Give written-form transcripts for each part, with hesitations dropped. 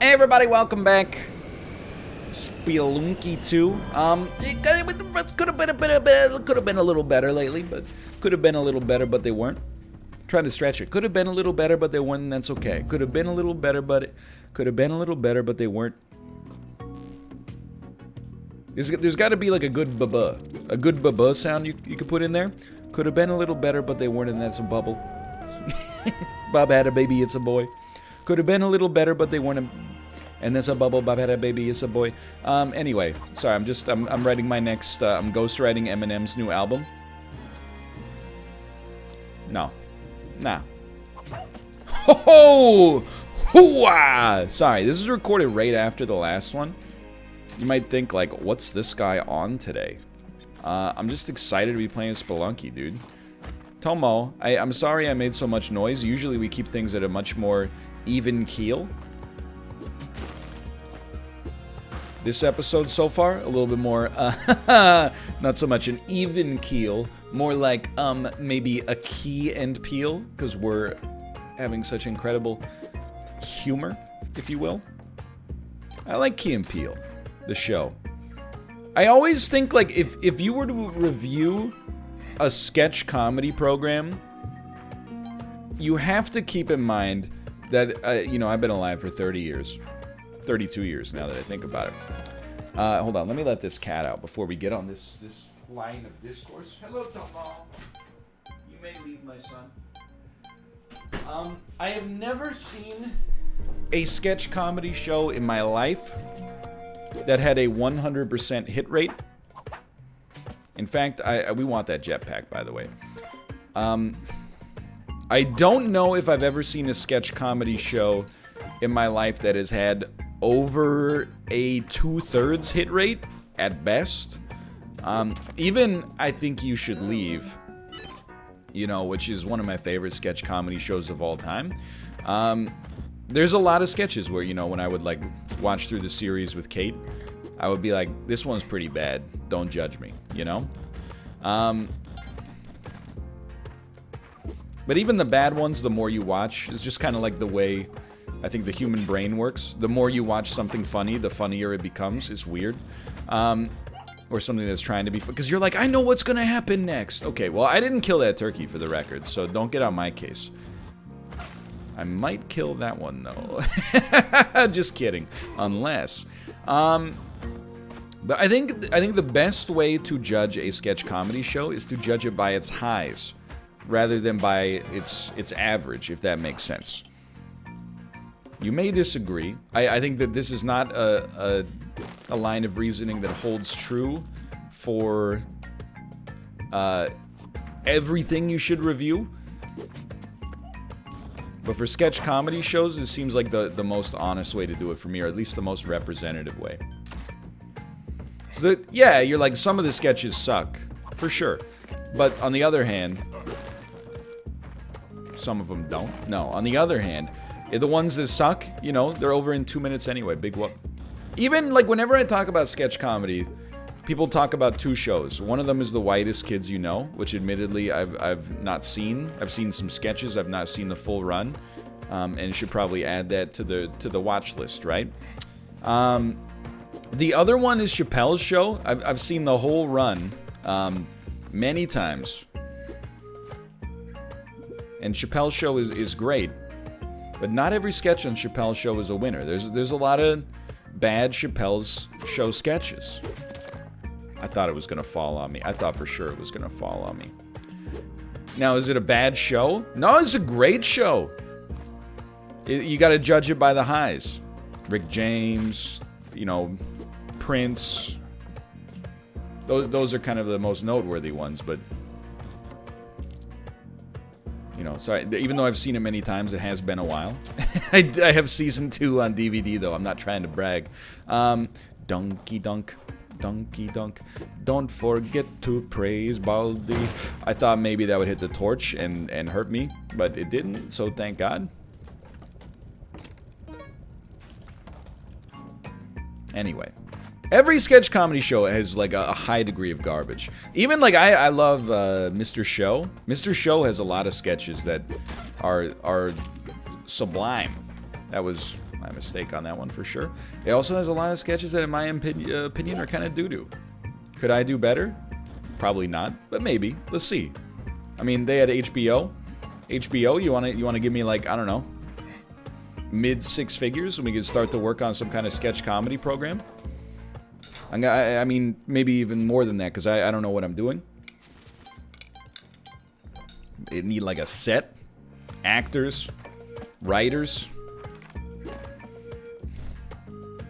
Hey everybody, welcome back. Spelunky 2. It could have been a little better lately, but they weren't. Trying to stretch it. Could have been a little better, but they weren't, and that's okay. Could have been a little better, but they weren't. There's got to be like a good bubba sound you could put in there. Could have been a little better, but they weren't, and that's a bubble. Bob had a baby, it's a boy. Could have been a little better, but they weren't. And that's a bubble. Bob had a baby, it's a boy. Anyway, sorry, I'm writing my next, I'm ghostwriting Eminem's new album. No. Nah. Ho-ho! Hoo-ah! Sorry, this is recorded right after the last one. You might think, like, what's this guy on today? I'm just excited to be playing Spelunky, dude. Tomo, I'm sorry I made so much noise. Usually we keep things at a much more even keel. This episode so far, a little bit more, not so much an even keel, more like, maybe a key and peel, because we're having such incredible humor, if you will. I like Key and Peele, the show. I always think, like, if you were to review a sketch comedy program, you have to keep in mind that, you know, I've been alive for 30 years. 32 years now that I think about it. Hold on, let me let this cat out before we get on this line of discourse. Hello, Tomo. You may leave, my son. I have never seen a sketch comedy show in my life that had a 100% hit rate. In fact, we want that jetpack, by the way. I don't know if I've ever seen a sketch comedy show in my life that has had over a 2/3 hit rate at best. Even I Think You Should Leave, you know, which is one of my favorite sketch comedy shows of all time. There's a lot of sketches where, you know, when I would like watch through the series with Kate, I would be like, this one's pretty bad, don't judge me, you know? But even the bad ones, the more you watch, is just kind of like the way I think the human brain works. The more you watch something funny, the funnier it becomes. It's weird. Or something that's trying to be fun. Because you're like, I know what's going to happen next. Okay, well, I didn't kill that turkey for the record, so don't get on my case. I might kill that one, though. Just kidding. Unless. But I think the best way to judge a sketch comedy show is to judge it by its highs, rather than by its average, if that makes sense. You may disagree. I think that this is not a line of reasoning that holds true for everything you should review. But for sketch comedy shows, it seems like the most honest way to do it for me, or at least the most representative way. So that, yeah, you're like, some of the sketches suck, for sure. But on the other hand, some of them don't. No, on the other hand, the ones that suck, you know, they're over in 2 minutes anyway. Big whoop. Even, like, whenever I talk about sketch comedy, people talk about two shows. One of them is The Whitest Kids You Know, which admittedly I've not seen. I've seen some sketches. I've not seen the full run. And should probably add that to the watch list, right? The other one is Chappelle's Show. I've seen the whole run many times. And Chappelle's Show is great. But not every sketch on Chappelle's Show is a winner. There's a lot of bad Chappelle's Show sketches. I thought it was going to fall on me. I thought for sure it was going to fall on me. Now, is it a bad show? No, it's a great show. You got to judge it by the highs. Rick James, you know, Prince. Those are kind of the most noteworthy ones, but you know, sorry, even though I've seen it many times, it has been a while. I have season 2 on DVD, though. I'm not trying to brag. Donkey Dunk. Donkey Dunk. Don't forget to praise Baldi. I thought maybe that would hit the torch and hurt me, but it didn't, so thank God. Anyway. Every sketch comedy show has, like, a high degree of garbage. Even, like, I love Mr. Show. Mr. Show has a lot of sketches that are sublime. That was My mistake on that one for sure. It also has a lot of sketches that, in my opinion, are kind of doo-doo. Could I do better? Probably not, but maybe. Let's see. I mean, they had HBO. HBO, you wanna give me like, I don't know, mid 6 figures, and we could start to work on some kind of sketch comedy program? I mean, maybe even more than that, because I don't know what I'm doing. It need like a set, actors, writers,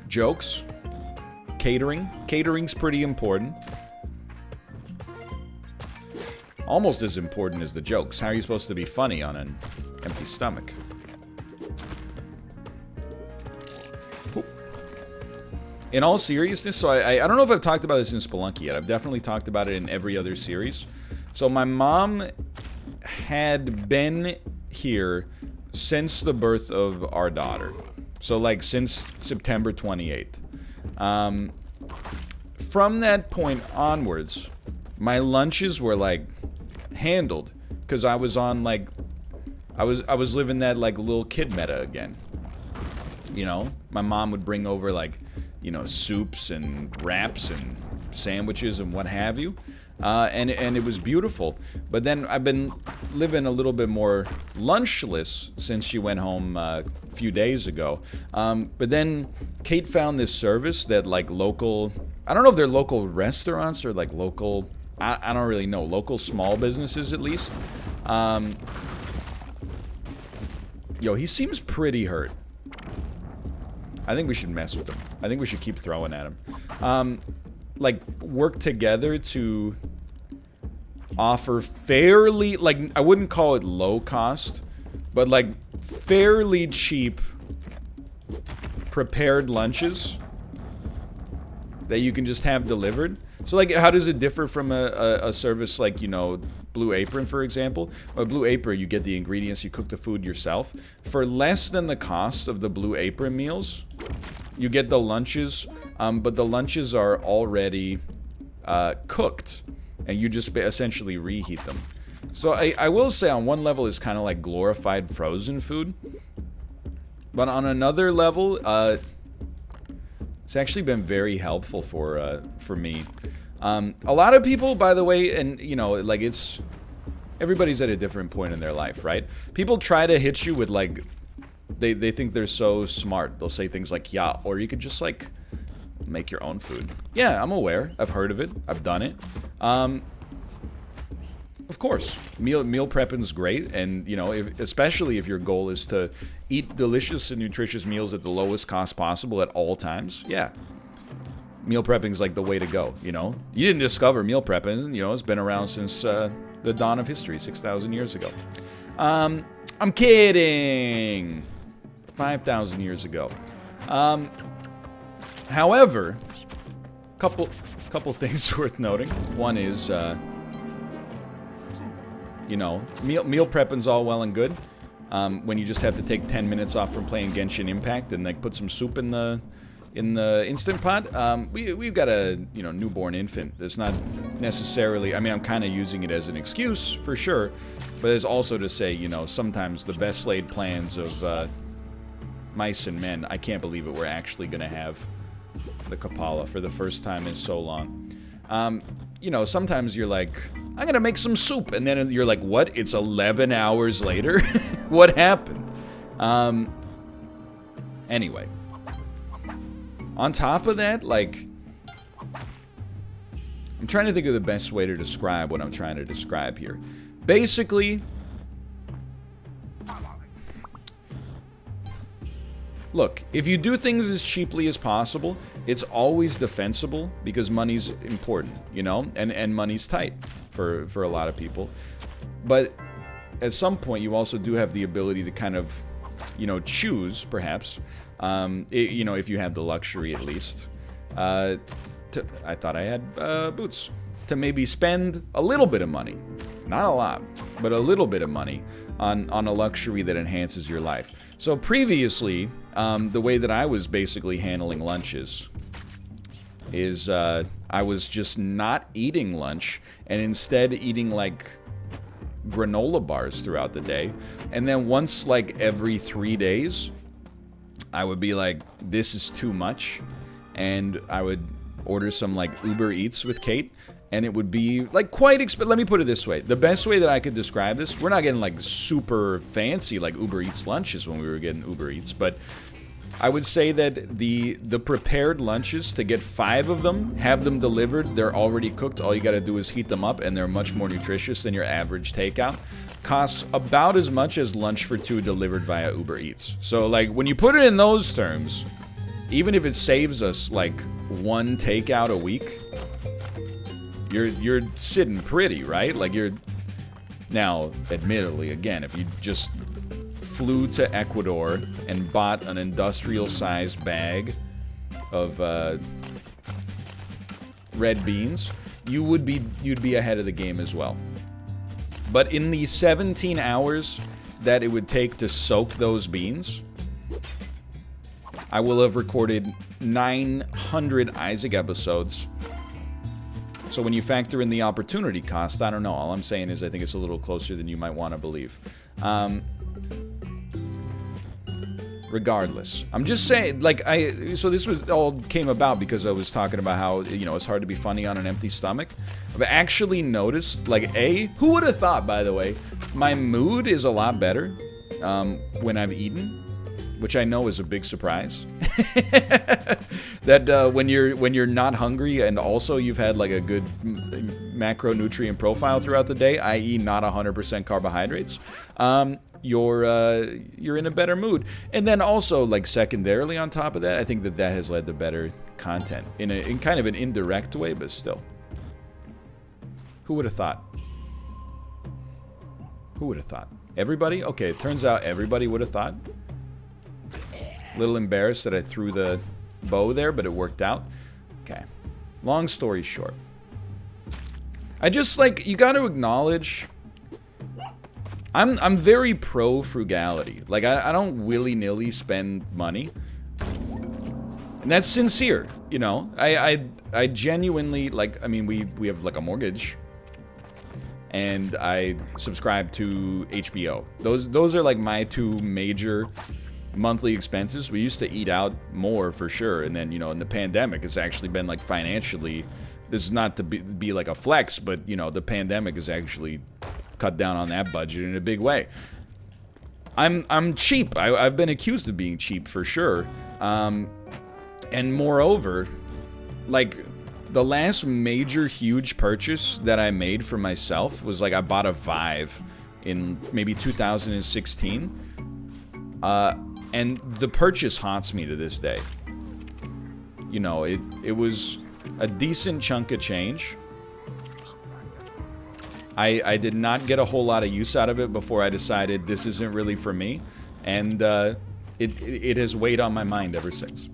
jokes, catering. Catering's pretty important. Almost as important as the jokes. How are you supposed to be funny on an empty stomach? In all seriousness, so I don't know if I've talked about this in Spelunky yet. I've definitely talked about it in every other series. So my mom had been here since the birth of our daughter. So like since September 28th. From that point onwards, my lunches were like handled, because I was on like I was living that like little kid meta again. You know, my mom would bring over like, you know, soups and wraps and sandwiches and what have you, and it was beautiful. But then I've been living a little bit more lunchless since she went home a few days ago. But then Kate found this service that like local, I don't know if they're local restaurants or like local, I don't really know, local small businesses at least. Yo, he seems pretty hurt. I think we should mess with him. I think we should keep throwing at him. Like, work together to offer fairly, like, I wouldn't call it low cost, but like fairly cheap prepared lunches that you can just have delivered. So like, how does it differ from a service like, you know, Blue Apron, for example? Blue Apron, you get the ingredients, you cook the food yourself. For less than the cost of the Blue Apron meals, you get the lunches, but the lunches are already cooked, and you just essentially reheat them. So I will say on one level it's kind of like glorified frozen food, but on another level, it's actually been very helpful for me. A lot of people, by the way, and you know, like it's, everybody's at a different point in their life, right? People try to hit you with like, they think they're so smart. They'll say things like, yeah, or you could just like make your own food. Yeah, I'm aware. I've heard of it. I've done it. Of course, meal prepping's great, and you know, especially if your goal is to eat delicious and nutritious meals at the lowest cost possible at all times. Yeah, meal prepping's like the way to go. You know, you didn't discover meal prepping. You know, it's been around since the dawn of history, 6,000 years ago. I'm kidding. 5,000 years ago. However, couple things worth noting. One is, you know, meal prepping's all well and good. When you just have to take 10 minutes off from playing Genshin Impact and like put some soup in the Instant Pot. We've got a, you know, newborn infant. That's not necessarily, I mean, I'm kind of using it as an excuse for sure, but it's also to say, you know, sometimes the best laid plans of mice and men, I can't believe it, we're actually gonna have the Kapala for the first time in so long. You know, sometimes you're like, I'm gonna make some soup, and then you're like, what? It's 11 hours later? What happened? Anyway. On top of that, like, I'm trying to think of the best way to describe what I'm trying to describe here. Basically, look, if you do things as cheaply as possible, it's always defensible because money's important, you know, and money's tight for a lot of people. But at some point, you also do have the ability to kind of, you know, choose, perhaps, you know, if you have the luxury at least. I thought I had boots. To maybe spend a little bit of money, not a lot, but a little bit of money on a luxury that enhances your life. So previously, the way that I was basically handling lunches is I was just not eating lunch and instead eating like granola bars throughout the day. And then once like every 3 days, I would be like, this is too much. And I would order some like Uber Eats with Kate. And it would be like quite expensive. Let me put it this way. The best way that I could describe this, we're not getting like super fancy like Uber Eats lunches when we were getting Uber Eats. But I would say that the prepared lunches, to get 5 of them, have them delivered, they're already cooked. All you got to do is heat them up, and they're much more nutritious than your average takeout. Costs about as much as lunch for 2 delivered via Uber Eats. So like when you put it in those terms, even if it saves us like 1 takeout a week, you're sitting pretty, right? Like you're now, admittedly, again, if you just flew to Ecuador and bought an industrial-sized bag of red beans, you'd be ahead of the game as well. But in the 17 hours that it would take to soak those beans, I will have recorded 900 Isaac episodes. So when you factor in the opportunity cost, I don't know. All I'm saying is I think it's a little closer than you might want to believe. Regardless, I'm just saying, like, so this all came about because I was talking about how, you know, it's hard to be funny on an empty stomach. I've actually noticed, like, who would have thought, by the way, my mood is a lot better when I've eaten, which I know is a big surprise. That when you're not hungry and also you've had like a good macronutrient profile throughout the day, i.e. not 100% carbohydrates, you're in a better mood. And then also, like, secondarily on top of that, I think that has led to better content in kind of an indirect way, but still. Who would have thought? Who would have thought? Everybody? Okay, it turns out everybody would have thought. A little embarrassed that I threw the bow there, but it worked out. Okay. Long story short. I just, like, you got to acknowledge, I'm very pro frugality. Like, I don't willy-nilly spend money. And that's sincere, you know? I genuinely, like, I mean, we have, like, a mortgage. And I subscribe to HBO. Those are, like, my 2 major monthly expenses. We used to eat out more for sure, and then, you know, in the pandemic, it's actually been like financially, this is not to be like a flex, but, you know, the pandemic has actually cut down on that budget in a big way. I'm cheap. I've been accused of being cheap for sure, and moreover, like, the last major huge purchase that I made for myself was like I bought a Vive in maybe 2016. And the purchase haunts me to this day. You know, it was a decent chunk of change. I did not get a whole lot of use out of it before I decided this isn't really for me. And it has weighed on my mind ever since.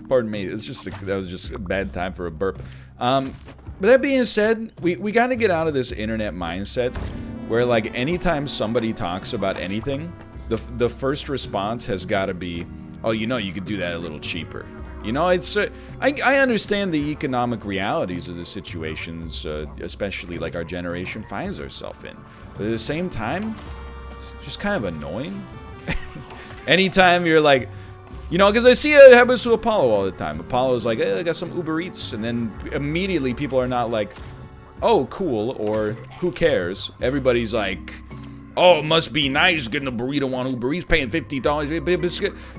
Pardon me, that was just a bad time for a burp. But that being said, we got to get out of this internet mindset where, like, anytime somebody talks about anything, the first response has got to be, oh, you know, you could do that a little cheaper. You know, it's I understand the economic realities of the situations, especially like our generation finds ourselves in. But at the same time, it's just kind of annoying. Anytime you're like, you know, because I see it happens to Apollo all the time. Apollo's like, hey, I got some Uber Eats, and then immediately people are not like, oh, cool, or who cares? Everybody's like, oh, it must be nice getting a burrito on Uber Eats, paying $50.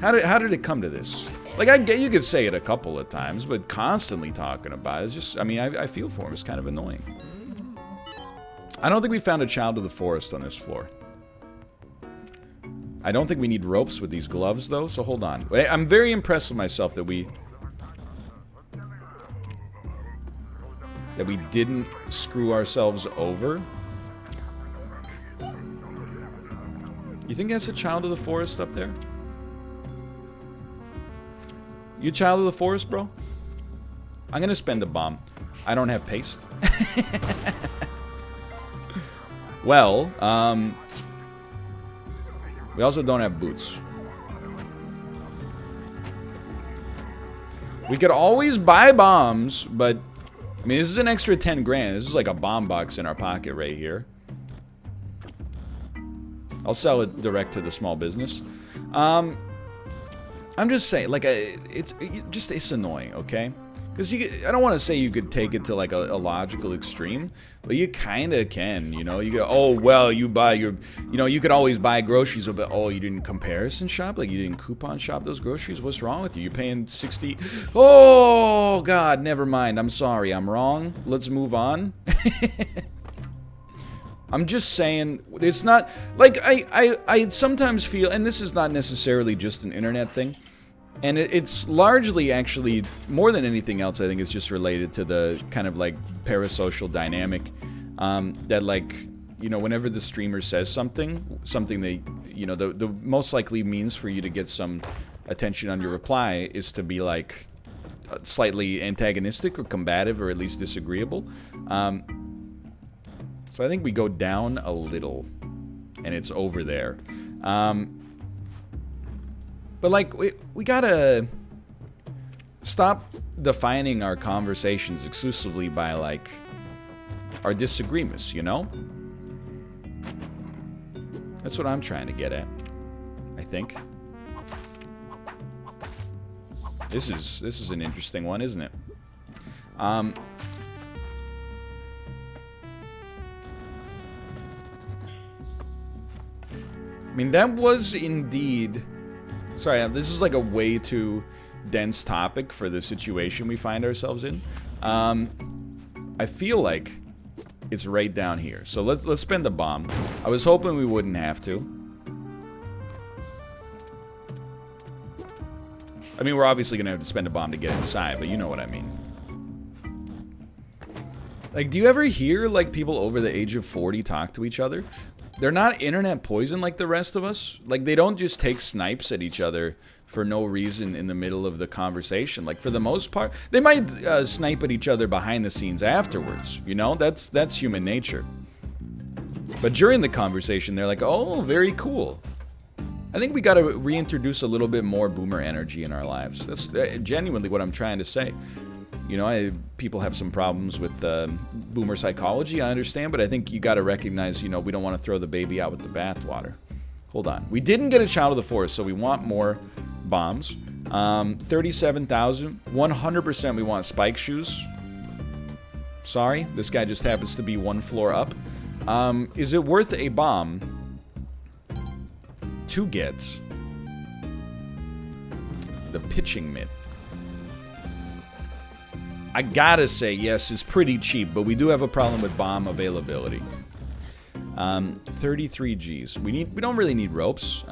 How did it come to this? Like, I get you could say it a couple of times, but constantly talking about it is just, I mean, I feel for him. It's kind of annoying. I don't think we found a child of the forest on this floor. I don't think we need ropes with these gloves, though, so hold on. I'm very impressed with myself that we didn't screw ourselves over. You think that's a child of the forest up there? You child of the forest, bro? I'm gonna spend a bomb. I don't have paste. Well, we also don't have boots. We could always buy bombs, but I mean, this is an extra 10 grand. This is like a bomb box in our pocket right here. I'll sell it direct to the small business. I'm just saying, like, it's annoying, okay? Because I don't want to say you could take it to like a logical extreme, but you kind of can, you know. You go, oh well, you buy your, you know, you could always buy groceries, but oh, you didn't comparison shop, like you didn't coupon shop those groceries. What's wrong with you? You're paying 60. Oh God, never mind. I'm sorry, I'm wrong. Let's move on. I'm just saying, it's not like I sometimes feel, and this is not necessarily just an internet thing. And it's largely, actually, more than anything else, I think it's just related to the kind of like parasocial dynamic that, like, you know, whenever the streamer says something they, you know, the most likely means for you to get some attention on your reply is to be like slightly antagonistic or combative or at least disagreeable. So I think we go down a little, and it's over there. But, like, we gotta stop defining our conversations exclusively by, like, our disagreements, you know? That's what I'm trying to get at, I think. This is an interesting one, isn't it? I mean, that was indeed... Sorry, this is like a way too dense topic for the situation we find ourselves in. I feel like it's right down here. So let's spend the bomb. I was hoping we wouldn't have to. I mean, we're obviously gonna have to spend a bomb to get inside, but you know what I mean. Like, do you ever hear like people over the age of 40 talk to each other? They're not internet poison like the rest of us. Like, they don't just take snipes at each other for no reason in the middle of the conversation. Like, for the most part, they might snipe at each other behind the scenes afterwards. You know, that's human nature. But during the conversation, they're like, oh, very cool. I think we got to reintroduce a little bit more boomer energy in our lives. That's genuinely what I'm trying to say. You know, people have some problems with boomer psychology, I understand, but I think you got to recognize, you know, we don't want to throw the baby out with the bathwater. Hold on. We didn't get a Child of the Forest, so we want more bombs. 37,000. 100% we want spike shoes. Sorry, this guy just happens to be one floor up. Is it worth a bomb to get the pitching mitt? I gotta say, yes, it's pretty cheap, but we do have a problem with bomb availability. 33 Gs. We don't really need ropes.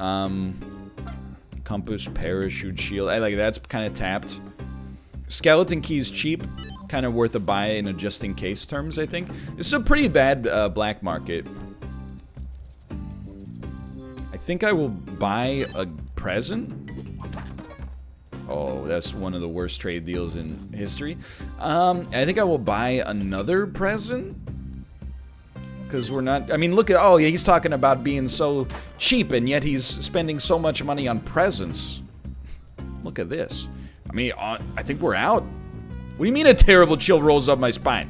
Compass, parachute, shield. I like that's kind of tapped. Skeleton key's cheap, kind of worth a buy in just in case terms, I think. This is a pretty bad black market. I think I will buy a present. Oh, that's one of the worst trade deals in history. I think I will buy another present. Because we're not... I mean, look at... Oh, yeah, he's talking about being so cheap, and yet he's spending so much money on presents. Look at this. I mean, I think we're out. What do you mean a terrible chill rolls up my spine?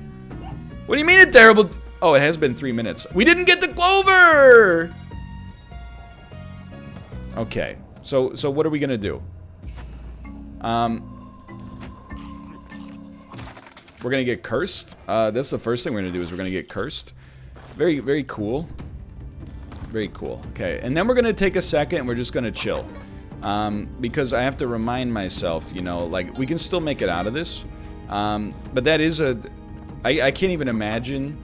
What do you mean a terrible... Oh, it has been 3 minutes. We didn't get the clover! Okay. So what are we going to do? We're gonna get cursed. That's the first thing we're gonna do is we're gonna get cursed. Very, very cool. Very cool. Okay, and then we're gonna take a second and we're just gonna chill. Because I have to remind myself, you know, like, we can still make it out of this. But that is I can't even imagine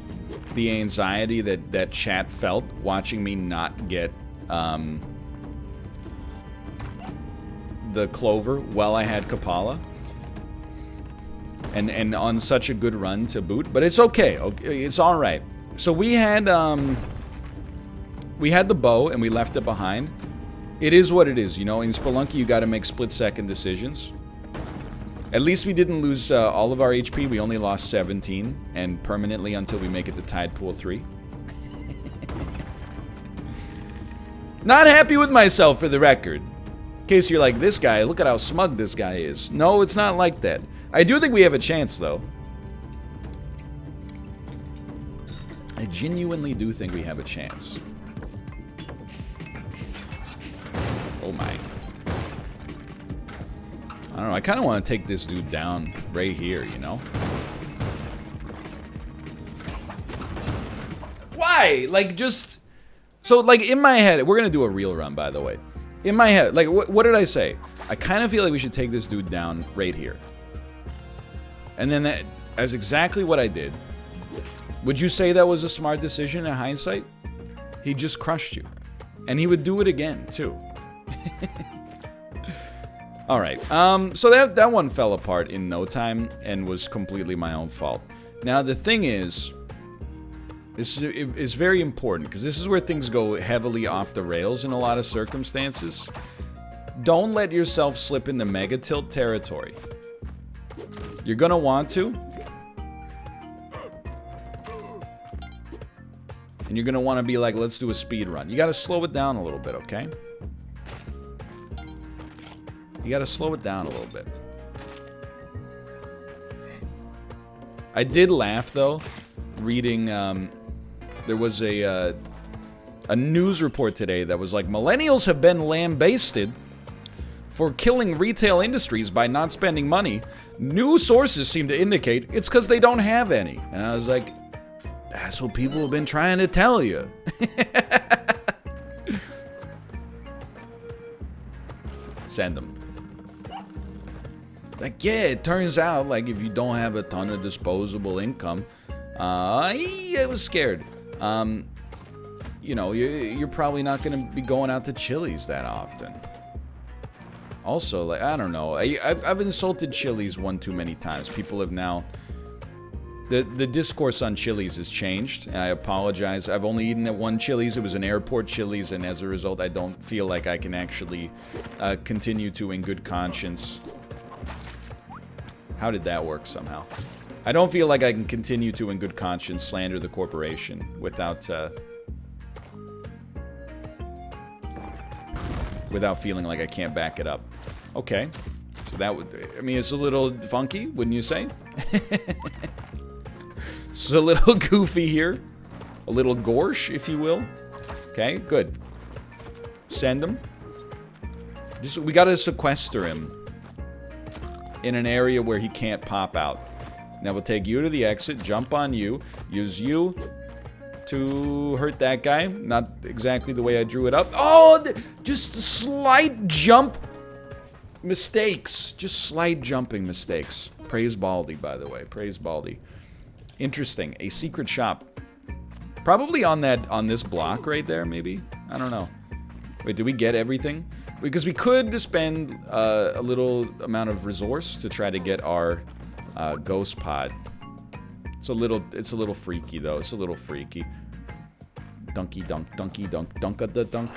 the anxiety that chat felt watching me not get, the clover while I had Kapala. And on such a good run to boot. But it's okay. It's alright. So we had the bow and we left it behind. It is what it is, you know. In Spelunky, you gotta make split-second decisions. At least we didn't lose all of our HP. We only lost 17. And permanently until we make it to Tide Pool 3. Not happy with myself, for the record. In case you're like, this guy, look at how smug this guy is. No, it's not like that. I do think we have a chance, though. I genuinely do think we have a chance. Oh my. I don't know. I kind of want to take this dude down right here, you know? Why? Like, just... So, like, in my head... We're going to do a real run, by the way. In my head, like, what did I say? I kind of feel like we should take this dude down right here. And then that's exactly what I did. Would you say that was a smart decision in hindsight? He just crushed you. And he would do it again, too. Alright, so that one fell apart in no time and was completely my own fault. Now, the thing is, this is very important, because this is where things go heavily off the rails in a lot of circumstances. Don't let yourself slip into mega tilt territory. You're gonna want to. And you're gonna want to be like, let's do a speed run. You gotta slow it down a little bit, okay? You gotta slow it down a little bit. I did laugh, though, reading, there was a news report today that was like, millennials have been lambasted for killing retail industries by not spending money. New sources seem to indicate it's because they don't have any. And I was like, that's what people have been trying to tell you. Send them. Like, yeah, it turns out, like, if you don't have a ton of disposable income, I was scared. You know, you're probably not going to be going out to Chili's that often. Also, like, I don't know. I've insulted Chili's one too many times. People have now... The discourse on Chili's has changed, and I apologize. I've only eaten at one Chili's. It was an airport Chili's, and as a result, I don't feel like I can actually continue to, in good conscience... How did that work somehow? I don't feel like I can continue to, in good conscience, slander the corporation without feeling like I can't back it up. Okay. So that would... I mean, it's a little funky, wouldn't you say? It's a little goofy here. A little gorsh, if you will. Okay, good. Send him. We gotta sequester him in an area where he can't pop out. Now we'll take you to the exit, jump on you, use you to hurt that guy. Not exactly the way I drew it up. Oh, just slight jump mistakes. Just slight jumping mistakes. Praise Baldy, by the way. Praise Baldy. Interesting. A secret shop. Probably on this block right there, maybe? I don't know. Wait, did we get everything? Because we could spend a little amount of resource to try to get our ghost pod. It's a little freaky though. It's a little freaky. Dunky dunk, dunky dunk, dunk.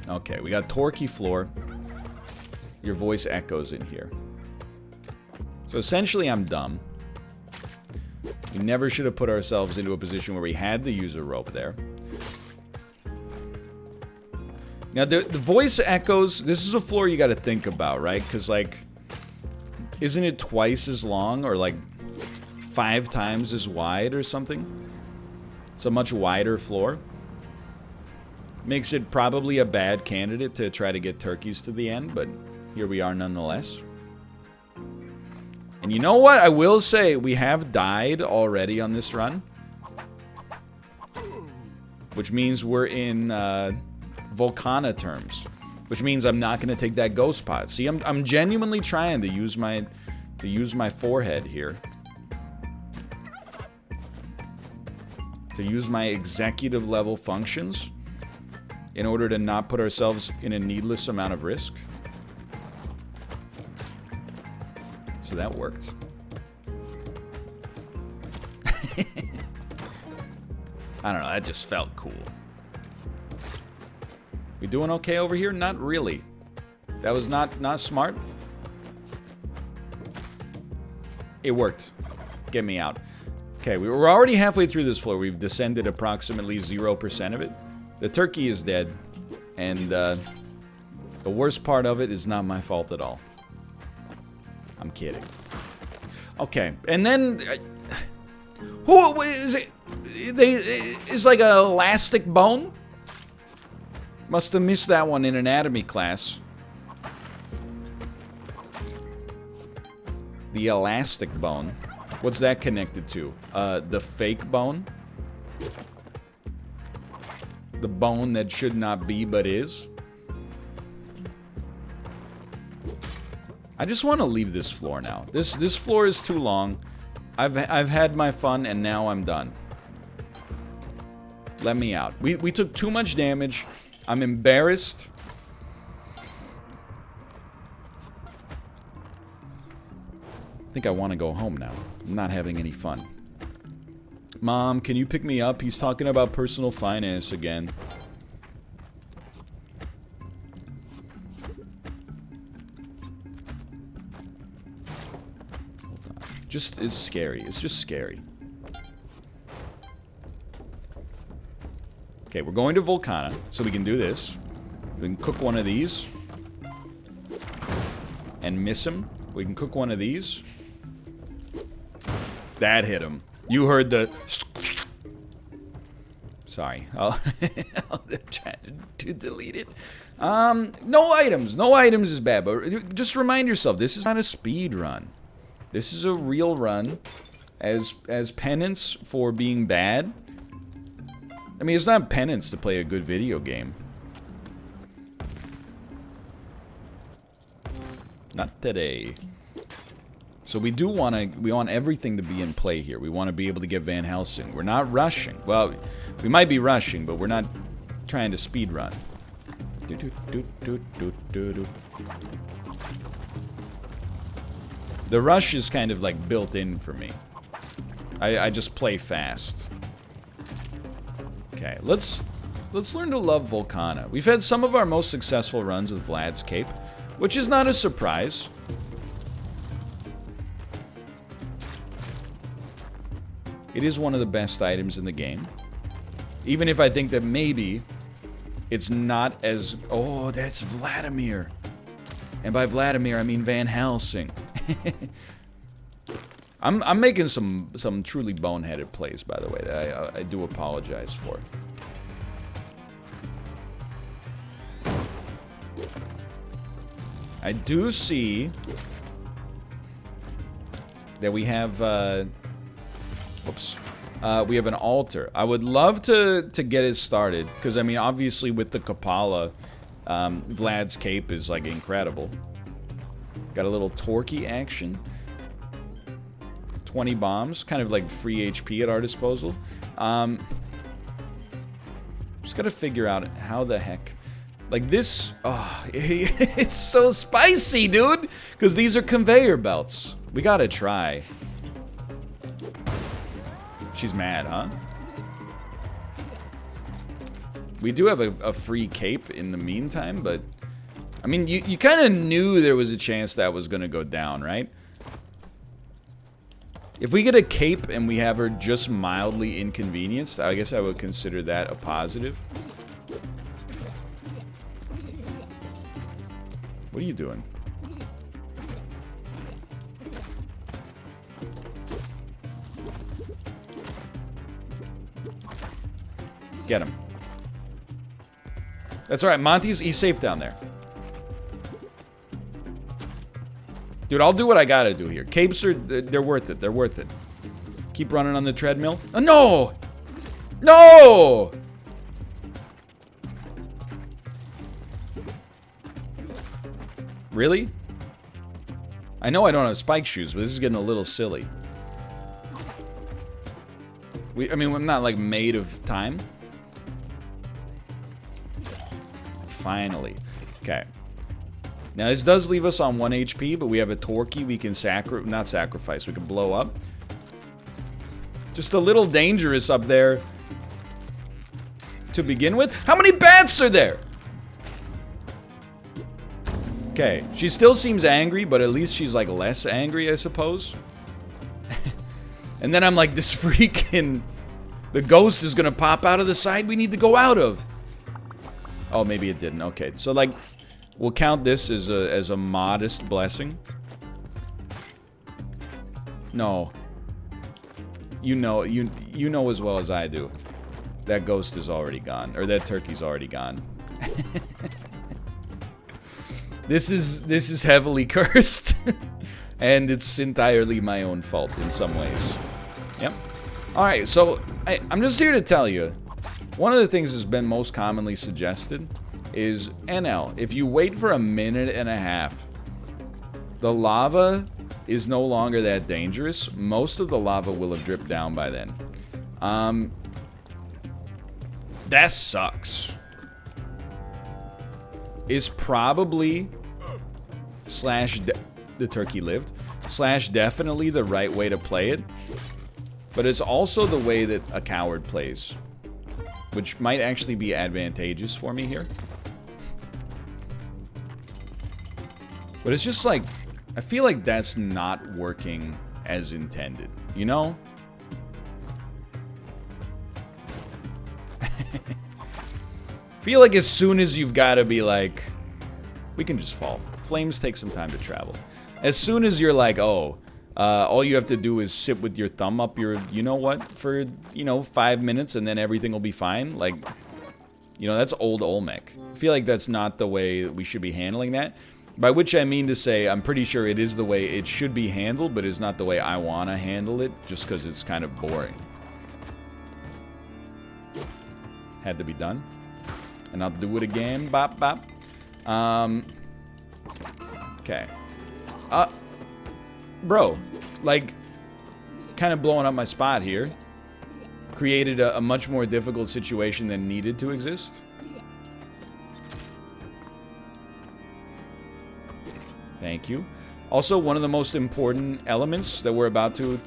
Okay, we got torquey floor. Your voice echoes in here. So essentially, I'm dumb. We never should have put ourselves into a position where we had the user rope there. Now, the voice echoes, this is a floor you got to think about, right? Because, like, isn't it twice as long or, like, 5 times as wide or something? It's a much wider floor. Makes it probably a bad candidate to try to get turkeys to the end, but here we are nonetheless. And you know what? I will say, we have died already on this run. Which means we're in... Volcana terms, which means I'm not going to take that ghost pod. See, I'm genuinely trying to use my forehead here, to use my executive level functions in order to not put ourselves in a needless amount of risk. So that worked. I don't know, that just felt cool. We doing okay over here? Not really. That was not smart. It worked. Get me out. Okay, we were already halfway through this floor. We've descended approximately 0% of it. The turkey is dead. And the worst part of it is not my fault at all. I'm kidding. Okay, and then... who is it? Is like a elastic bone? Must have missed that one in anatomy class. The elastic bone. What's that connected to? The fake bone? The bone that should not be but is? I just want to leave this floor now. This floor is too long. I've had my fun and now I'm done. Let me out. We took too much damage. I'm embarrassed. I think I want to go home now. I'm not having any fun. Mom, can you pick me up? He's talking about personal finance again. Hold on. Just is scary. It's just scary. Okay, we're going to Volcana, so we can do this. We can cook one of these. And miss him. We can cook one of these. That hit him. You heard the... Sorry. I'm trying to delete it. No items. No items is bad, but just remind yourself, this is not a speed run. This is a real run as penance for being bad. I mean, it's not penance to play a good video game. Not today. So we do want to, we want everything to be in play here. We want to be able to get Van Helsing. We're not rushing. Well, we might be rushing, but we're not trying to speed run. The rush is kind of like built in for me. I just play fast. Okay, let's learn to love Volcana. We've had some of our most successful runs with Vlad's Cape, which is not a surprise. It is one of the best items in the game. Even if I think that maybe it's not as... Oh, that's Vladimir. And by Vladimir, I mean Van Helsing. I'm making some truly boneheaded plays, by the way, that I do apologize for. I do see that we have... Whoops. We have an altar. I would love to get it started, because, I mean, obviously with the Kapala, Vlad's Cape is, like, incredible. Got a little Torquay action. 20 bombs, kind of like free HP at our disposal. Just gotta figure out how the heck... Like this... Oh, it's so spicy, dude! Because these are conveyor belts. We gotta try. She's mad, huh? We do have a free cape in the meantime, but... I mean, you kind of knew there was a chance that was going to go down, right? If we get a cape and we have her just mildly inconvenienced, I guess I would consider that a positive. What are you doing? Get him. That's alright, he's safe down there. Dude, I'll do what I gotta do here. Capes are, they're worth it, they're worth it. Keep running on the treadmill. Oh, no! No! Really? I know I don't have spike shoes, but this is getting a little silly. I mean, I'm not, like, made of time. Finally. Okay. Now, this does leave us on 1 HP, but we have a Torquay we can not sacrifice, we can blow up. Just a little dangerous up there to begin with. How many bats are there? Okay, she still seems angry, but at least she's, like, less angry, I suppose. And then I'm like, this freaking... The ghost is gonna pop out of the side we need to go out of. Oh, maybe it didn't. Okay, so, like, we'll count this as a modest blessing. No. You know as well as I do. That ghost is already gone. Or that turkey's already gone. This is heavily cursed. And it's entirely my own fault in some ways. Yep. Alright, so I'm just here to tell you, one of the things that's been most commonly suggested is NL. If you wait for a minute and a half, the lava is no longer that dangerous. Most of the lava will have dripped down by then. That sucks. Is probably the turkey lived / definitely the right way to play it, but it's also the way that a coward plays, which might actually be advantageous for me here. But it's just like, I feel like that's not working as intended, you know? Feel like as soon as you've got to be like, we can just fall. Flames take some time to travel. As soon as you're like, oh, all you have to do is sit with your thumb up your, you know what, for, 5 minutes and then everything will be fine. Like, that's old Olmec. I feel like that's not the way we should be handling that. By which I mean to say, I'm pretty sure it is the way it should be handled, but it's not the way I want to handle it, just because it's kind of boring. Had to be done. And I'll do it again. Bop, bop. Okay. Bro, like, kind of blowing up my spot here. Created a much more difficult situation than needed to exist. Thank you. Also, one of the most important elements that we're about to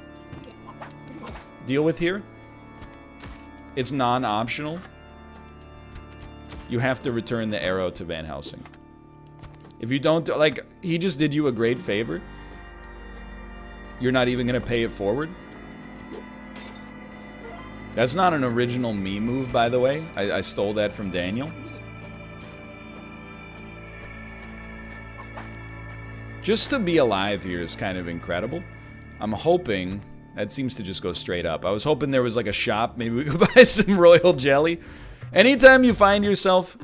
deal with here. It's non-optional. You have to return the arrow to Van Helsing. If you don't, like, he just did you a great favor. You're not even going to pay it forward. That's not an original me move, by the way. I stole that from Daniel. Just to be alive here is kind of incredible. I'm hoping... That seems to just go straight up. I was hoping there was like a shop. Maybe we could buy some royal jelly. Anytime you find yourself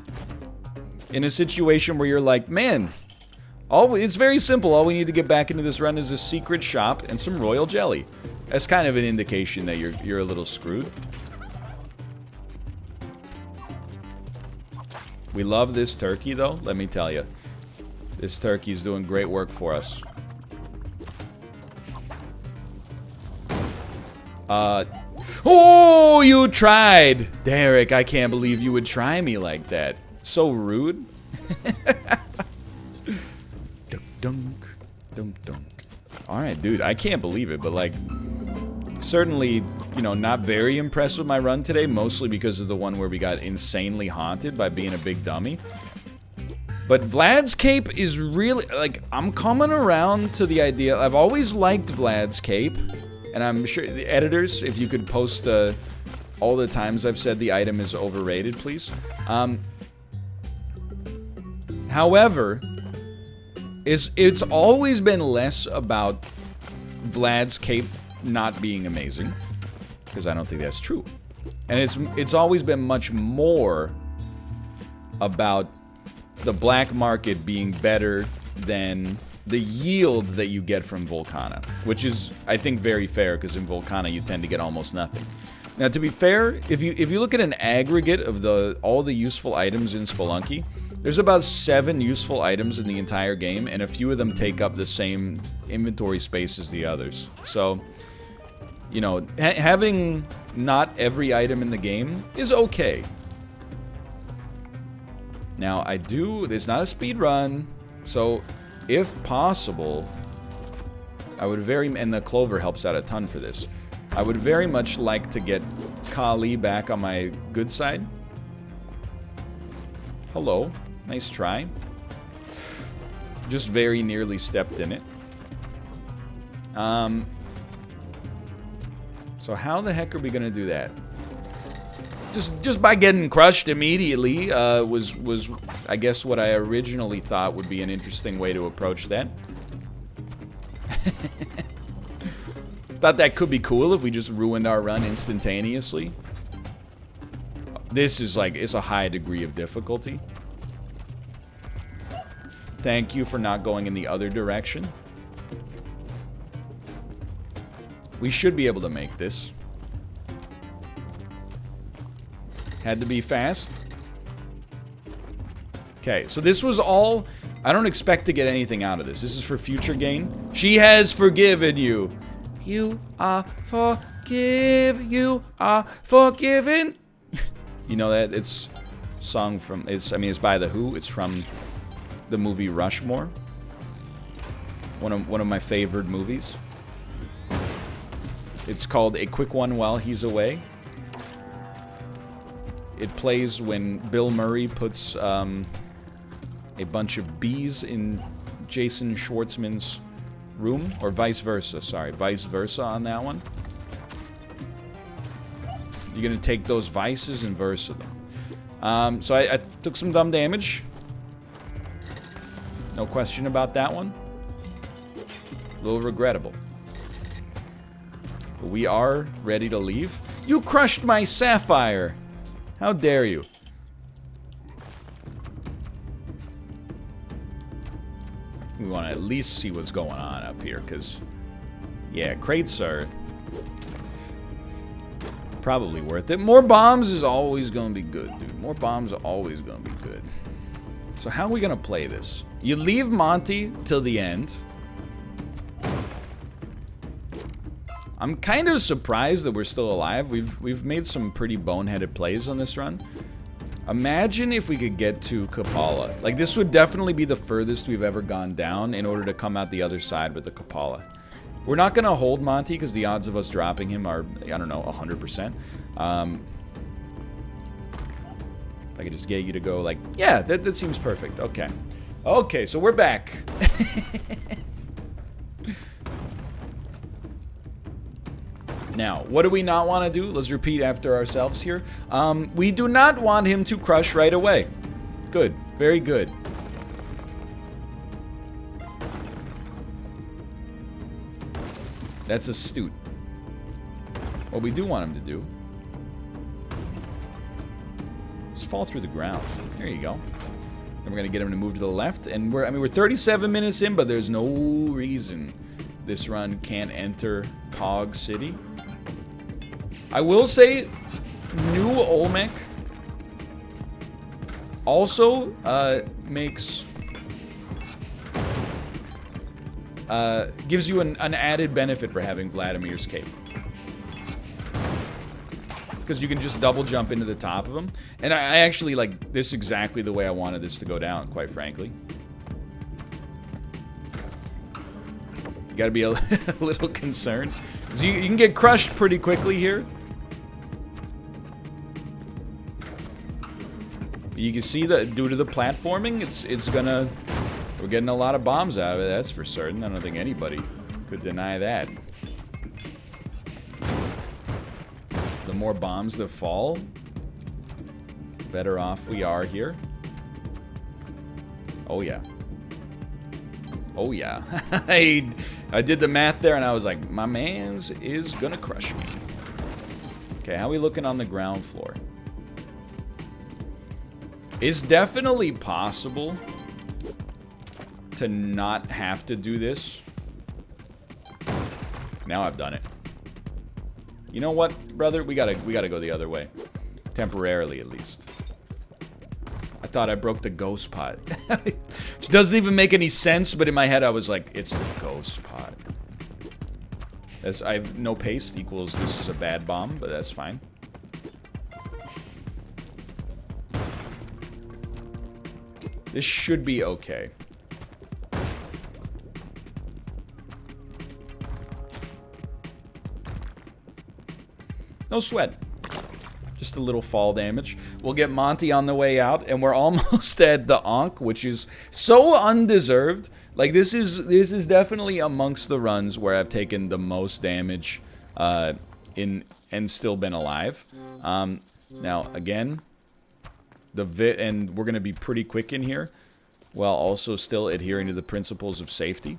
in a situation where you're like, man, it's very simple. All we need to get back into this run is a secret shop and some royal jelly. That's kind of an indication that you're a little screwed. We love this turkey, though. Let me tell you. This turkey's doing great work for us. Oh, you tried! Derek, I can't believe you would try me like that. So rude. Dunk, dunk, dunk, dunk. Alright, dude, I can't believe it, but like, certainly, not very impressed with my run today, mostly because of the one where we got insanely haunted by being a big dummy. But Vlad's cape is really, like, I'm coming around to the idea. I've always liked Vlad's cape. And I'm sure, the editors, if you could post all the times I've said the item is overrated, please. However, it's always been less about Vlad's cape not being amazing, because I don't think that's true. And it's always been much more about the black market being better than the yield that you get from Volcana, which is, I think, very fair, because in Volcana you tend to get almost nothing. Now, to be fair, if you look at an aggregate of all the useful items in Spelunky, there's about 7 useful items in the entire game, and a few of them take up the same inventory space as the others. So, having not every item in the game is okay. Now, it's not a speed run, so if possible, I would and the clover helps out a ton for this. I would very much like to get Kali back on my good side. Hello. Nice try. Just very nearly stepped in it. So how the heck are we gonna do that? Just by getting crushed immediately was I guess what I originally thought would be an interesting way to approach that. Thought that could be cool if we just ruined our run instantaneously. This is like, it's a high degree of difficulty. Thank you for not going in the other direction. We should be able to make this. Had to be fast. Okay, so this was all... I don't expect to get anything out of this. This is for future gain. She has forgiven you. You are you are forgiven. You know that? It's a song from... It's by The Who. It's from the movie Rushmore. One of my favorite movies. It's called A Quick One While He's Away. It plays when Bill Murray puts a bunch of bees in Jason Schwartzman's room, or vice versa, sorry, vice versa on that one. You're gonna take those vices and versa them. So I took some dumb damage. No question about that one. A little regrettable. But we are ready to leave. You crushed my sapphire! How dare you? We want to at least see what's going on up here, because... Yeah, crates are... probably worth it. More bombs is always going to be good, dude. More bombs are always going to be good. So how are we going to play this? You leave Monty till the end. I'm kind of surprised that we're still alive. We've made some pretty boneheaded plays on this run. Imagine if we could get to Kapala. Like, this would definitely be the furthest we've ever gone down in order to come out the other side with the Kapala. We're not going to hold Monty because the odds of us dropping him are, I don't know, 100%. I could just get you to go like, yeah, that seems perfect. Okay. Okay, so we're back. Now, what do we not want to do? Let's repeat after ourselves here. We do not want him to crush right away. Good. Very good. That's astute. What we do want him to do is fall through the ground. There you go. And we're going to get him to move to the left. And we're 37 minutes in, but there's no reason this run can't enter Cog City. I will say, new Olmec also gives you an added benefit for having Vladimir's Cape. Because you can just double jump into the top of them. And I actually like this exactly the way I wanted this to go down, quite frankly. You gotta be a little concerned. So you can get crushed pretty quickly here. You can see that due to the platforming, it's gonna... We're getting a lot of bombs out of it, that's for certain. I don't think anybody could deny that. The more bombs that fall, the better off we are here. Oh yeah. Oh yeah. I did the math there and I was like, my man's is gonna crush me. Okay, how are we looking on the ground floor? It's definitely possible to not have to do this. Now I've done it. You know what, brother? We gotta go the other way. Temporarily, at least. I thought I broke the ghost pot. Which doesn't even make any sense, but in my head I was like, it's the ghost pot. As I have no paste equals this is a bad bomb, but that's fine. This should be okay. No sweat. Just a little fall damage. We'll get Monty on the way out, and we're almost at the Ankh, which is so undeserved. Like, this is definitely amongst the runs where I've taken the most damage and still been alive. Now, again, and we're going to be pretty quick in here, while also still adhering to the principles of safety.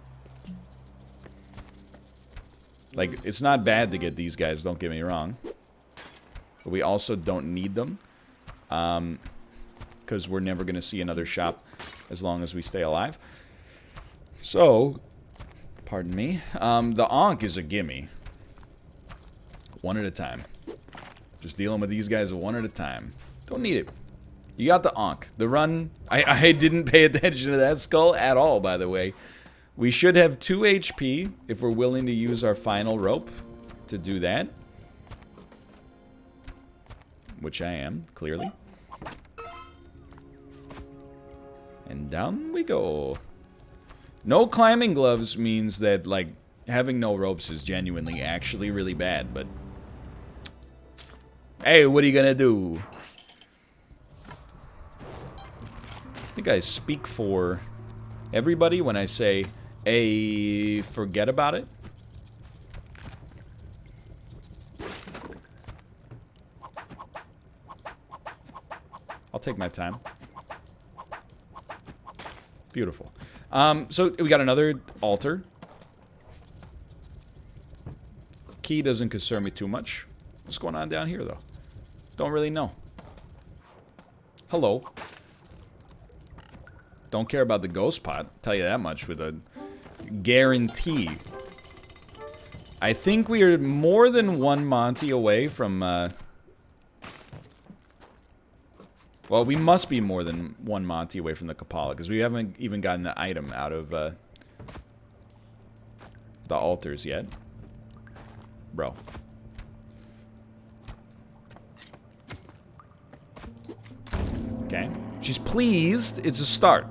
Like, it's not bad to get these guys, don't get me wrong. But we also don't need them. Because we're never going to see another shop as long as we stay alive. So, pardon me. The Ankh is a gimme. One at a time. Just dealing with these guys one at a time. Don't need it. You got the Ankh. The run, I didn't pay attention to that skull at all, by the way. We should have 2 HP if we're willing to use our final rope to do that. Which I am, clearly. And down we go. No climbing gloves means that, like, having no ropes is genuinely actually really bad, but... Hey, what are you gonna do? I think I speak for everybody when I say, hey, forget about it. I'll take my time. Beautiful. So we got another altar. Key doesn't concern me too much. What's going on down here, though? Don't really know. Hello. Don't care about the ghost pot. Tell you that much with a guarantee. I think we are more than 1 Monty away from... Well, we must be more than 1 Monty away from the Kapala, because we haven't even gotten an item out of the altars yet. Bro. Okay. She's pleased. It's a start.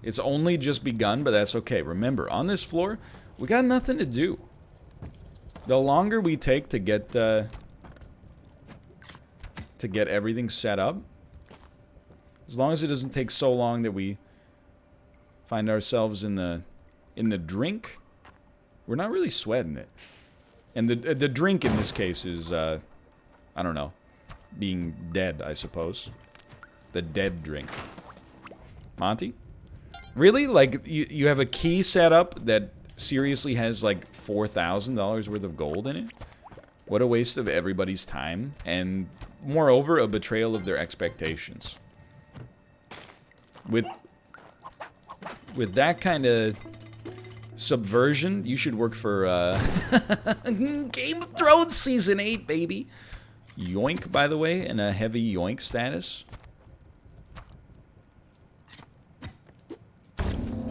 It's only just begun, but that's okay. Remember, on this floor, we got nothing to do. The longer we take to get everything set up, as long as it doesn't take so long that we find ourselves in the drink, we're not really sweating it. And the drink in this case is I don't know, being dead, I suppose. The dead drink. Monty? Really? Like, you have a key set up that seriously has like $4,000 worth of gold in it? What a waste of everybody's time, and moreover, a betrayal of their expectations. With that kind of subversion, you should work for Game of Thrones Season 8, baby. Yoink, by the way, in a heavy yoink status.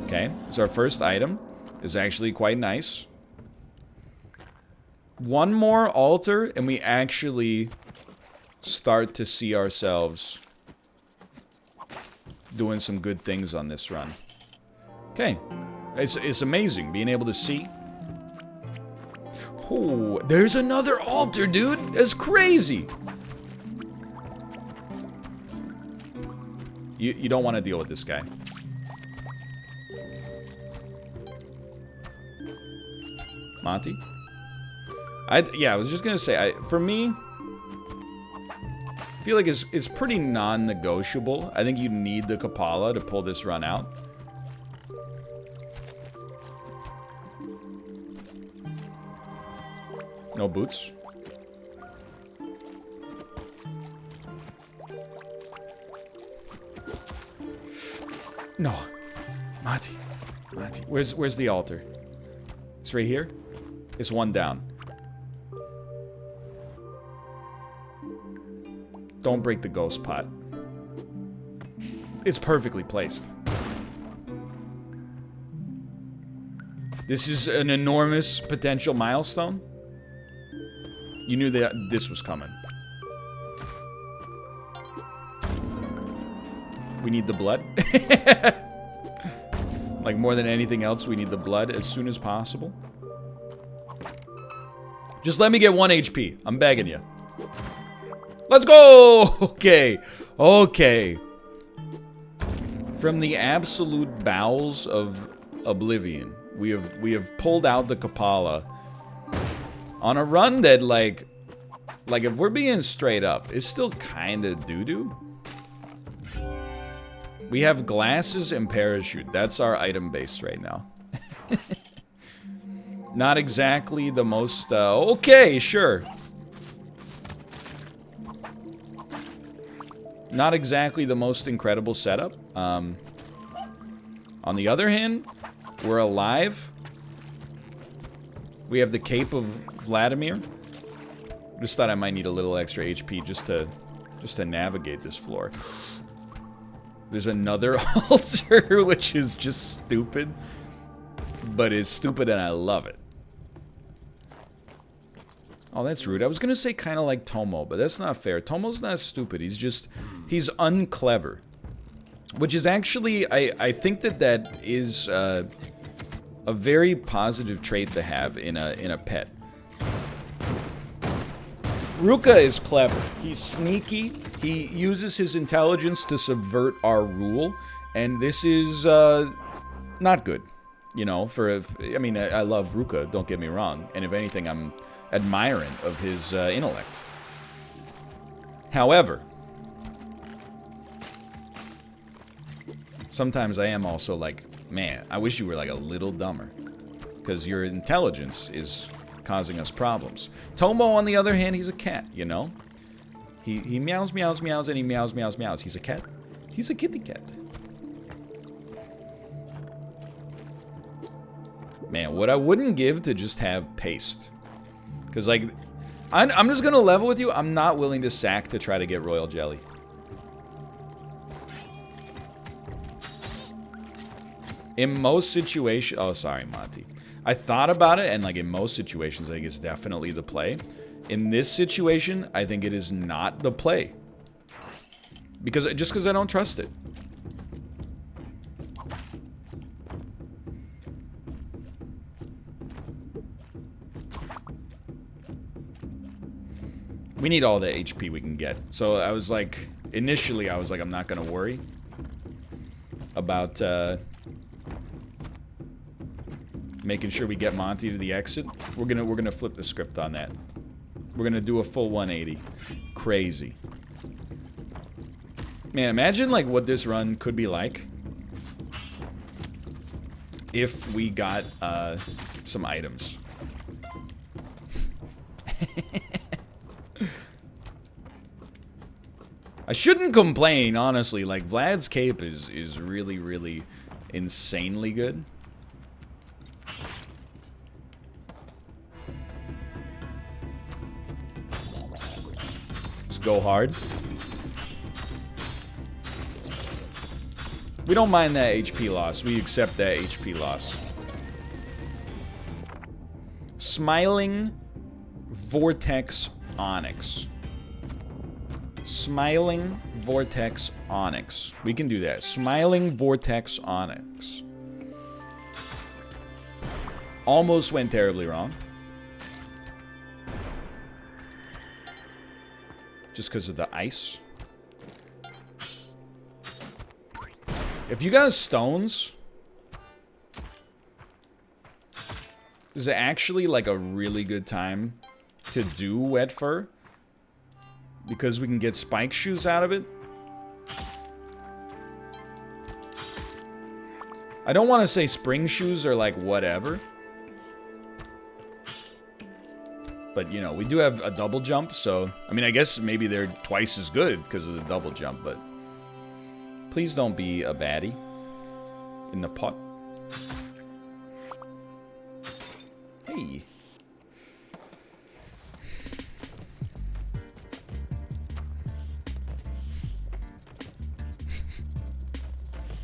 Okay, so our first item is actually quite nice. 1 more altar, and we actually start to see ourselves doing some good things on this run. Okay, it's amazing being able to see. Oh, there's another altar, dude. That's crazy. You don't want to deal with this guy. Monty? Yeah, I was just gonna say, for me, I feel like it's pretty non-negotiable. I think you need the Kapala to pull this run out. No boots. No. Monty. Monty. Where's the altar? It's right here? It's 1 down. Don't break the ghost pot. It's perfectly placed. This is an enormous potential milestone. You knew that this was coming. We need the blood. Like, more than anything else, we need the blood as soon as possible. Just let me get 1 HP. I'm begging you. Let's go! Okay. Okay. From the absolute bowels of oblivion, we have pulled out the Kapala on a run that, like if we're being straight up, is still kind of doo-doo. We have glasses and parachute. That's our item base right now. Not exactly the most, okay, sure. Not exactly the most incredible setup. On the other hand, we're alive. We have the Cape of Vladimir. Just thought I might need a little extra HP just to navigate this floor. There's another altar, which is just stupid. But is stupid and I love it. Oh, that's rude. I was gonna say kind of like Tomo, but that's not fair. Tomo's not stupid. He's unclever. Which is actually, I think that is a very positive trait to have in a pet. Ruka is clever. He's sneaky. He uses his intelligence to subvert our rule, and this is not good. You know, I mean, I love Ruka, don't get me wrong, and if anything, I'm admiring of his intellect. However, sometimes I am also like, man, I wish you were like a little dumber, because your intelligence is causing us problems. Tomo, on the other hand, he's a cat, you know? He meows, meows, meows, and he meows, meows, meows. He's a cat. He's a kitty cat. Man, what I wouldn't give to just have paste. Because, like, I'm just going to level with you. I'm not willing to sack to try to get royal jelly. In most situations... Oh, sorry, Monty. I thought about it, and, like, in most situations, I think it's definitely the play. In this situation, I think it is not the play. Just because I don't trust it. We need all the HP we can get. So I was like, initially I was like, I'm not gonna worry about making sure we get Monty to the exit. We're gonna flip the script on that. We're gonna do a full 180. Crazy. Man, imagine like what this run could be like if we got some items. I shouldn't complain, honestly. Like, Vlad's cape is really, really insanely good. Just go hard. We don't mind that HP loss. We accept that HP loss. Smiling Vortex Onyx. Smiling Vortex Onyx. We can do that. Smiling Vortex Onyx. Almost went terribly wrong. Just because of the ice. If you got stones, is it actually like a really good time to do wet fur? Because we can get spike shoes out of it. I don't want to say spring shoes are like whatever. But, you know, we do have a double jump, so... I mean, I guess maybe they're twice as good because of the double jump, but... Please don't be a baddie in the pot. Hey.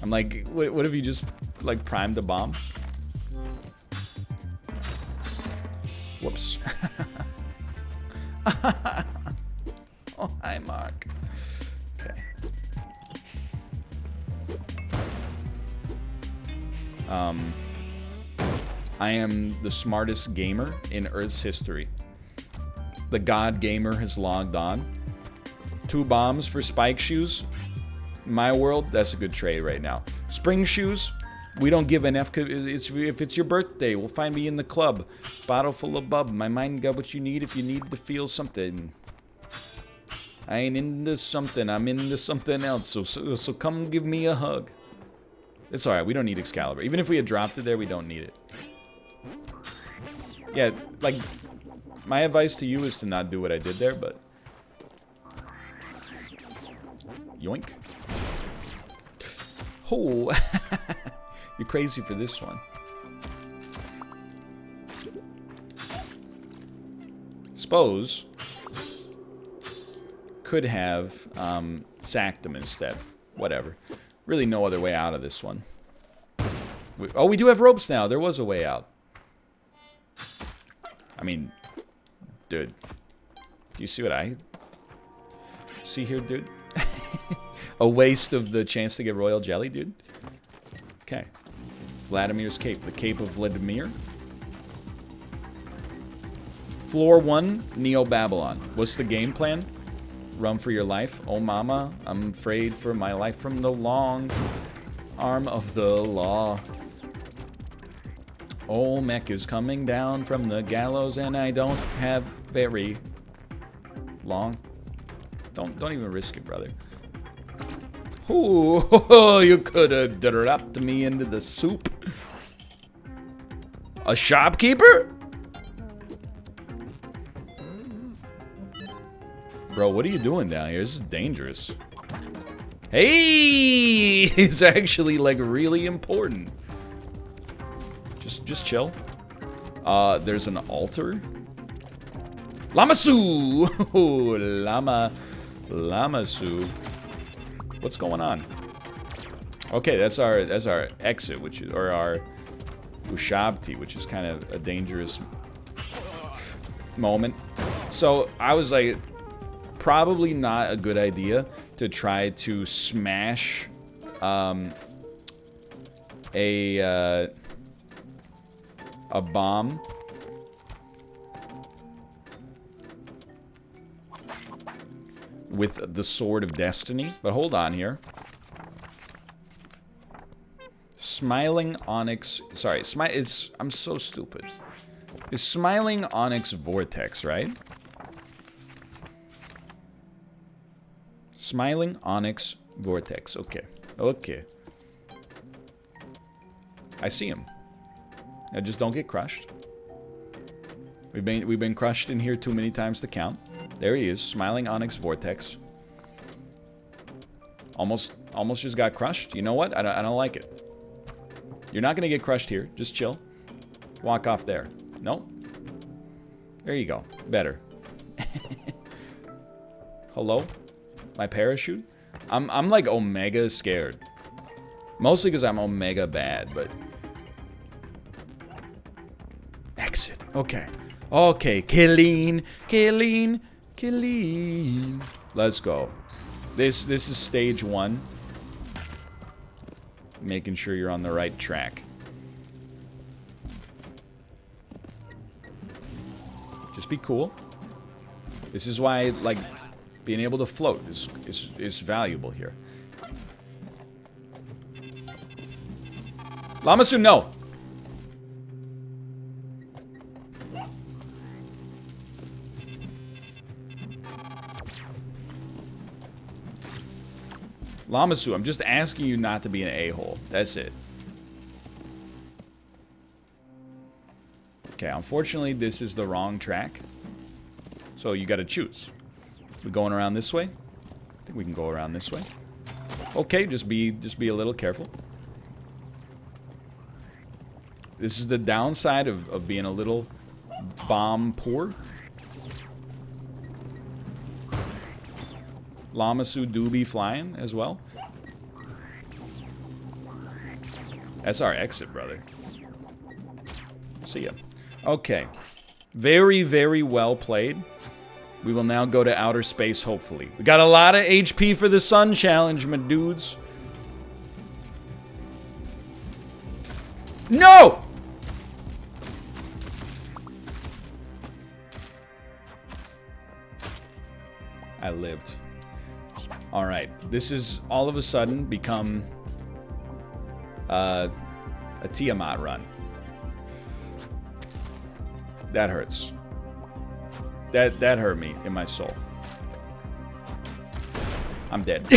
I'm like, what if you just, like, primed the bomb? Whoops. Oh, hi, Mark. Okay. I am the smartest gamer in Earth's history. The God Gamer has logged on. 2 bombs for spike shoes. In my world, that's a good trade right now. Spring shoes, we don't give an F. If it's your birthday, we'll find me in the club. Bottle full of bub. My mind got what you need if you need to feel something. I ain't into something. I'm into something else. So come give me a hug. It's alright. We don't need Excalibur. Even if we had dropped it there, we don't need it. Yeah, like, my advice to you is to not do what I did there, but... Yoink. Oh, You're crazy for this one. Suppose could have sacked him instead. Whatever. Really no other way out of this one. Oh, we do have ropes now. There was a way out. I mean, dude. Do you see what I see here, dude? A waste of the chance to get royal jelly, dude. Okay. Vladimir's cape. The cape of Vladimir. Floor 1, Neo-Babylon. What's the game plan? Run for your life. Oh, mama, I'm afraid for my life from the long arm of the law. Olmec is coming down from the gallows, and I don't have very long. Don't even risk it, brother. Ooh, you could have dropped me into the soup. A shopkeeper? Bro, what are you doing down here? This is dangerous. Hey! It's actually, like, really important. Just chill. There's an altar. Lamasu! Lamasu. What's going on? Okay, that's our exit, which is, or our Ushabti, which is kind of a dangerous moment. So I was like, probably not a good idea to try to smash a bomb with the Sword of Destiny. But hold on here. Smiling Onyx. Sorry, I'm so stupid. It's Smiling Onyx Vortex, right? Smiling Onyx Vortex. Okay. Okay. I see him. Now just don't get crushed. We've been crushed in here too many times to count. There he is, Smiling Onyx Vortex. Almost just got crushed. You know what? I don't like it. You're not gonna get crushed here. Just chill. Walk off there. Nope. There you go. Better. Hello? My parachute? I'm like Omega scared. Mostly because I'm Omega bad, but exit. Okay. Okay. Killeen. Let's go. This is stage 1. Making sure you're on the right track. Just be cool. This is why, like, being able to float is valuable here. Lamasu, no! Lamasu, I'm just asking you not to be an a-hole. That's it. Okay, unfortunately, this is the wrong track. So you gotta choose. We going around this way? I think we can go around this way. Okay, just be a little careful. This is the downside of being a little bomb poor. Lamasu do be flying as well. That's our exit, brother. See ya. Okay. Very, very well played. We will now go to outer space, hopefully. We got a lot of HP for the sun challenge, my dudes. No! I lived. Alright, this has all of a sudden become a Tiamat run. That hurts. That hurt me in my soul. I'm dead.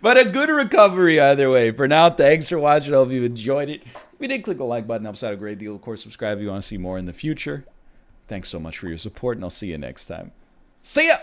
But a good recovery either way. For now, thanks for watching. I hope you enjoyed it. If you did, click the like button. Helps out a great deal. Of course, subscribe if you want to see more in the future. Thanks so much for your support, and I'll see you next time. See ya!